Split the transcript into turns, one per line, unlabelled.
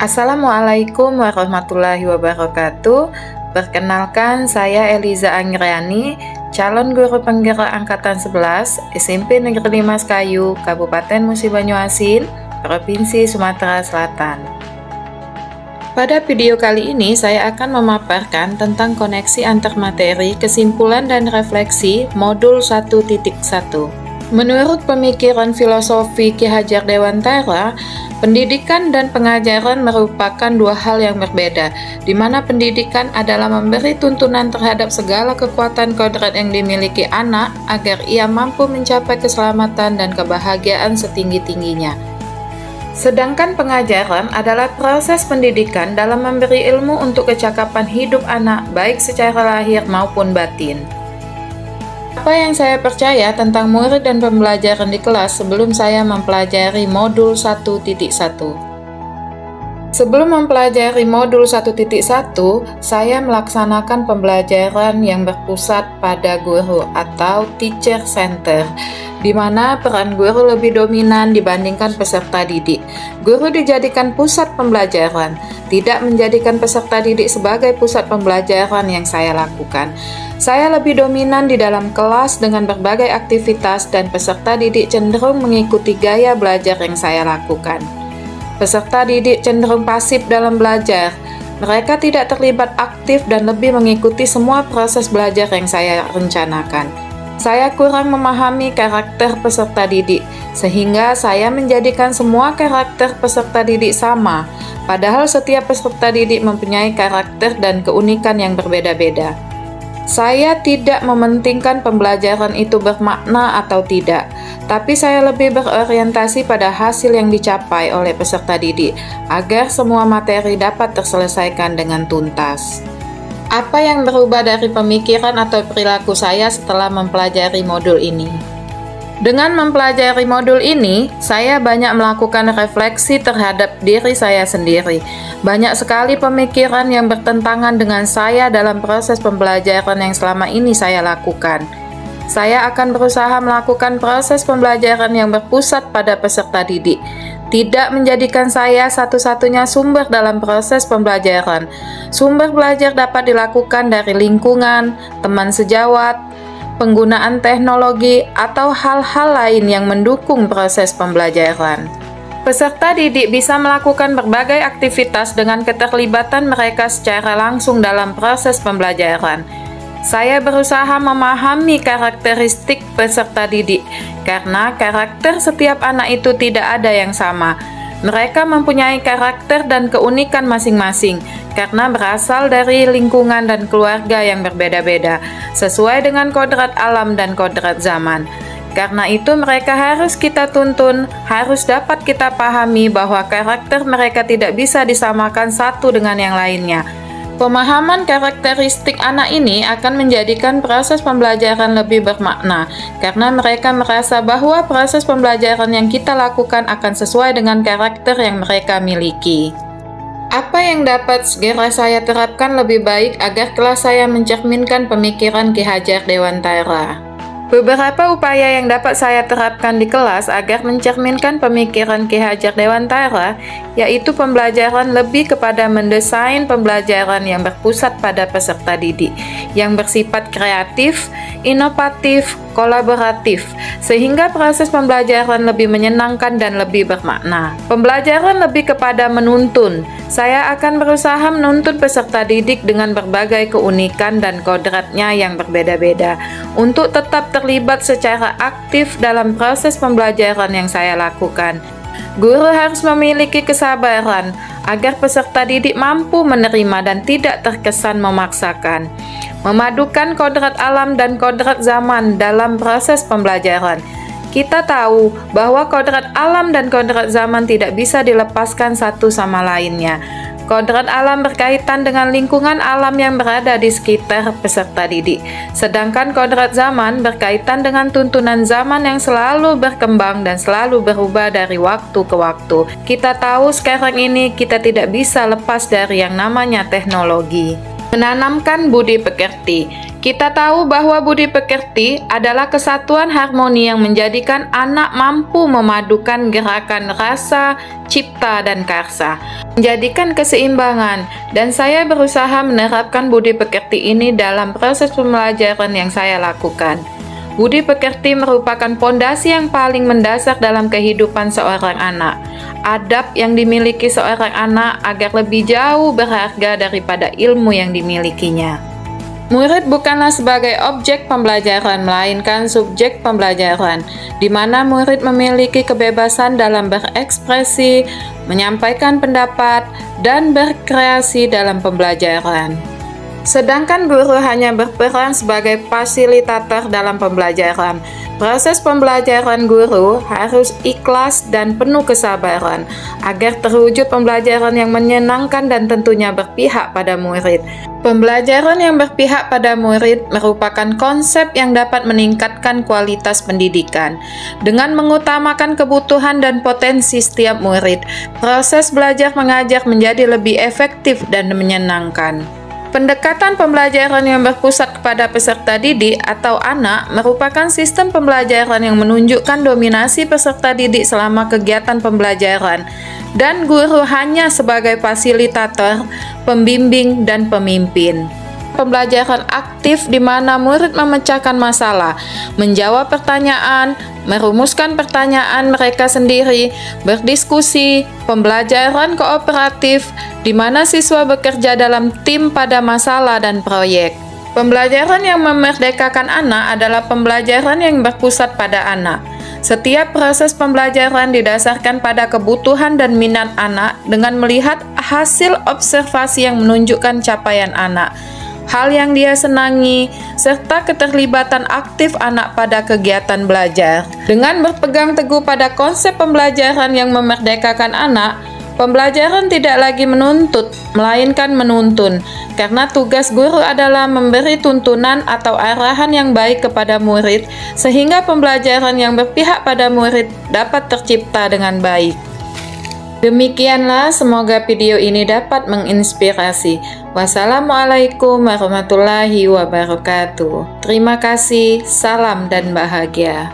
Assalamualaikum warahmatullahi wabarakatuh. Perkenalkan, saya Eliza Anggriani, calon guru penggerak angkatan 11 SMP Negeri 5 Kayu, Kabupaten Musi Banyuasin, Provinsi Sumatera Selatan. Pada video kali ini saya akan memaparkan tentang koneksi antar materi, kesimpulan dan refleksi modul 1.1. Menurut pemikiran filosofi Ki Hajar Dewantara, pendidikan dan pengajaran merupakan dua hal yang berbeda, di mana pendidikan adalah memberi tuntunan terhadap segala kekuatan kodrat yang dimiliki anak agar ia mampu mencapai keselamatan dan kebahagiaan setinggi-tingginya. Sedangkan pengajaran adalah proses pendidikan dalam memberi ilmu untuk kecakapan hidup anak baik secara lahir maupun batin. Apa yang saya percaya tentang murid dan pembelajaran di kelas sebelum saya mempelajari modul 1.1? Sebelum mempelajari modul 1.1, saya melaksanakan pembelajaran yang berpusat pada guru atau teacher center, di mana peran guru lebih dominan dibandingkan peserta didik. Guru dijadikan pusat pembelajaran, tidak menjadikan peserta didik sebagai pusat pembelajaran yang saya lakukan. Saya lebih dominan di dalam kelas dengan berbagai aktivitas dan peserta didik cenderung mengikuti gaya belajar yang saya lakukan. Peserta didik cenderung pasif dalam belajar. Mereka tidak terlibat aktif dan lebih mengikuti semua proses belajar yang saya rencanakan. Saya kurang memahami karakter peserta didik, sehingga saya menjadikan semua karakter peserta didik sama, padahal setiap peserta didik mempunyai karakter dan keunikan yang berbeda-beda. Saya tidak mementingkan pembelajaran itu bermakna atau tidak, tapi saya lebih berorientasi pada hasil yang dicapai oleh peserta didik, agar semua materi dapat terselesaikan dengan tuntas. Apa yang berubah dari pemikiran atau perilaku saya setelah mempelajari modul ini? Dengan mempelajari modul ini, saya banyak melakukan refleksi terhadap diri saya sendiri. Banyak sekali pemikiran yang bertentangan dengan saya dalam proses pembelajaran yang selama ini saya lakukan. Saya akan berusaha melakukan proses pembelajaran yang berpusat pada peserta didik, tidak menjadikan saya satu-satunya sumber dalam proses pembelajaran. Sumber belajar dapat dilakukan dari lingkungan, teman sejawat, penggunaan teknologi, atau hal-hal lain yang mendukung proses pembelajaran. Peserta didik bisa melakukan berbagai aktivitas dengan keterlibatan mereka secara langsung dalam proses pembelajaran. Saya berusaha memahami karakteristik peserta didik, karena karakter setiap anak itu tidak ada yang sama. Mereka mempunyai karakter dan keunikan masing-masing, karena berasal dari lingkungan dan keluarga yang berbeda-beda, sesuai dengan kodrat alam dan kodrat zaman. Karena itu mereka harus kita tuntun, harus dapat kita pahami bahwa karakter mereka tidak bisa disamakan satu dengan yang lainnya. Pemahaman karakteristik anak ini akan menjadikan proses pembelajaran lebih bermakna, karena mereka merasa bahwa proses pembelajaran yang kita lakukan akan sesuai dengan karakter yang mereka miliki. Apa yang dapat segera saya terapkan lebih baik agar kelas saya mencerminkan pemikiran Ki Hajar Dewantara? Beberapa upaya yang dapat saya terapkan di kelas agar mencerminkan pemikiran Ki Hajar Dewantara, yaitu pembelajaran lebih kepada mendesain pembelajaran yang berpusat pada peserta didik, yang bersifat kreatif, inovatif, kolaboratif, sehingga proses pembelajaran lebih menyenangkan dan lebih bermakna. Pembelajaran lebih kepada menuntun. Saya akan berusaha menuntun peserta didik dengan berbagai keunikan dan kodratnya yang berbeda-beda, untuk tetap terlibat secara aktif dalam proses pembelajaran yang saya lakukan. Guru harus memiliki kesabaran agar peserta didik mampu menerima dan tidak terkesan memaksakan. Memadukan kodrat alam dan kodrat zaman dalam proses pembelajaran. Kita tahu bahwa kodrat alam dan kodrat zaman tidak bisa dilepaskan satu sama lainnya. Kodrat alam berkaitan dengan lingkungan alam yang berada di sekitar peserta didik, sedangkan kodrat zaman berkaitan dengan tuntunan zaman yang selalu berkembang dan selalu berubah dari waktu ke waktu. Kita tahu sekarang ini kita tidak bisa lepas dari yang namanya teknologi. Menanamkan budi pekerti. Kita tahu bahwa budi pekerti adalah kesatuan harmoni yang menjadikan anak mampu memadukan gerakan rasa, cipta, dan karsa. menjadikan keseimbangan, dan saya berusaha menerapkan budi pekerti ini dalam proses pembelajaran yang saya lakukan. Budi pekerti merupakan pondasi yang paling mendasar dalam kehidupan seorang anak. Adab yang dimiliki seorang anak agar lebih jauh berharga daripada ilmu yang dimilikinya. Murid bukanlah sebagai objek pembelajaran, melainkan subjek pembelajaran, di mana murid memiliki kebebasan dalam berekspresi, menyampaikan pendapat, dan berkreasi dalam pembelajaran. Sedangkan guru hanya berperan sebagai fasilitator dalam pembelajaran. Proses pembelajaran guru harus ikhlas dan penuh kesabaran, agar terwujud pembelajaran yang menyenangkan dan tentunya berpihak pada murid. Pembelajaran yang berpihak pada murid merupakan konsep yang dapat meningkatkan kualitas pendidikan. Dengan mengutamakan kebutuhan dan potensi setiap murid, proses belajar mengajar menjadi lebih efektif dan menyenangkan. Pendekatan pembelajaran yang berpusat kepada peserta didik atau anak merupakan sistem pembelajaran yang menunjukkan dominasi peserta didik selama kegiatan pembelajaran, dan guru hanya sebagai fasilitator, pembimbing, dan pemimpin. Pembelajaran aktif di mana murid memecahkan masalah, menjawab pertanyaan, merumuskan pertanyaan mereka sendiri, berdiskusi, pembelajaran kooperatif, di mana siswa bekerja dalam tim pada masalah dan proyek. Pembelajaran yang memerdekakan anak adalah pembelajaran yang berpusat pada anak. Setiap proses pembelajaran didasarkan pada kebutuhan dan minat anak dengan melihat hasil observasi yang menunjukkan capaian anak, hal yang dia senangi, serta keterlibatan aktif anak pada kegiatan belajar. Dengan berpegang teguh pada konsep pembelajaran yang memerdekakan anak, pembelajaran tidak lagi menuntut, melainkan menuntun, karena tugas guru adalah memberi tuntunan atau arahan yang baik kepada murid, sehingga pembelajaran yang berpihak pada murid dapat tercipta dengan baik. Demikianlah, semoga video ini dapat menginspirasi. Wassalamualaikum warahmatullahi wabarakatuh. Terima kasih, salam dan bahagia.